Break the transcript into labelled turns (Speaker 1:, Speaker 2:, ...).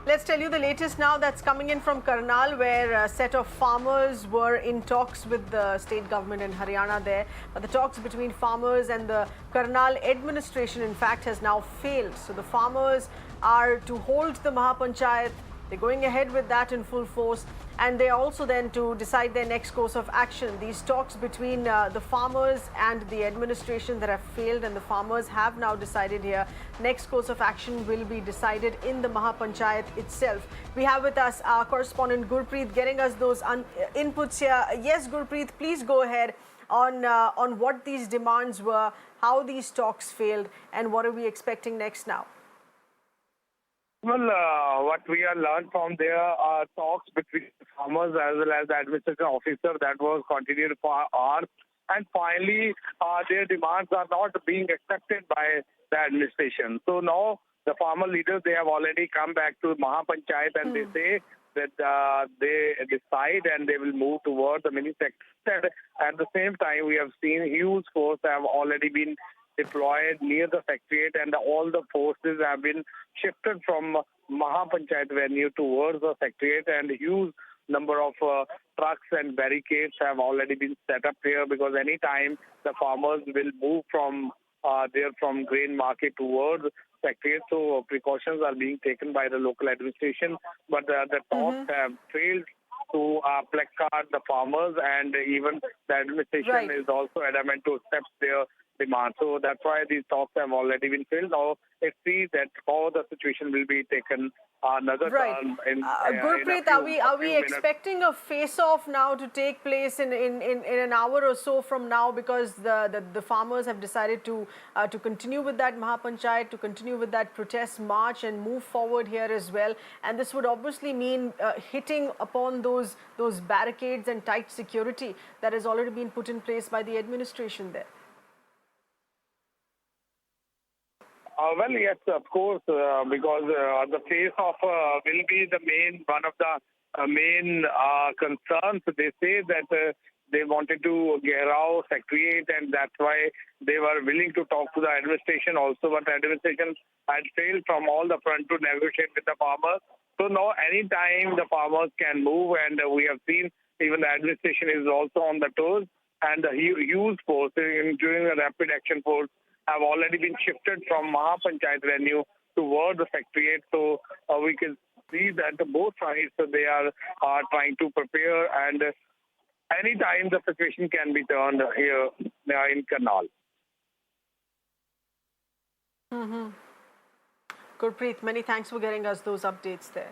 Speaker 1: Let's tell you the latest now that's coming in from Karnal, where a set of farmers were in talks with the state government in Haryana there. But the talks between farmers and the Karnal administration, in fact, has now failed. So the farmers are to hold the Mahapanchayat. They're going ahead with that in full force, and they also then to decide their next course of action. These talks between the farmers and the administration that have failed, and the farmers have now decided here next course of action will be decided in the Mahapanchayat itself. We have with us our correspondent Gurpreet getting us those inputs here. Yes, Gurpreet, please go ahead on what these demands were, how these talks failed, and what are we expecting next now?
Speaker 2: Well, what we have learned from there are talks between farmers as well as the administration officer that was continued for hours. And finally, their demands are not being accepted by the administration. So now the farmer leaders, they have already come back to Mahapanchayat and they say that they decide and they will move towards the mini secretariat. At the same time, we have seen huge force have already been deployed near the secretariat, and all the forces have been shifted from Mahapanchayat venue towards the secretariat, and a huge number of trucks and barricades have already been set up here, because any time the farmers will move from from grain market towards secretariat, so precautions are being taken by the local administration. But the talks have failed to placard the farmers, and even the administration is also adamant to accept their demand. So that's why these talks have already been failed. Now let's see that how the situation will be taken another turn in
Speaker 1: Gurpreet, are we expecting a face-off now to take place in an hour or so from now, because the farmers have decided to continue with that Mahapanchayat, to continue with that protest march and move forward here as well, and this would obviously mean hitting upon those barricades and tight security that has already been put in place by the administration there.
Speaker 2: Well, yes, of course, because the face-off will be the one of the main concerns. They say that they wanted to Gherao secretariat, and that's why they were willing to talk to the administration also, but the administration had failed from all the front to negotiate with the farmers. So now anytime the farmers can move, and we have seen even the administration is also on the toes, and the huge force, including the rapid action force, have already been shifted from Mahapanchayat venue towards the secretariat. So we can see that both sides, they are trying to prepare, and anytime the situation can be turned here in Karnal.
Speaker 1: Gurpreet, many thanks for getting us those updates there.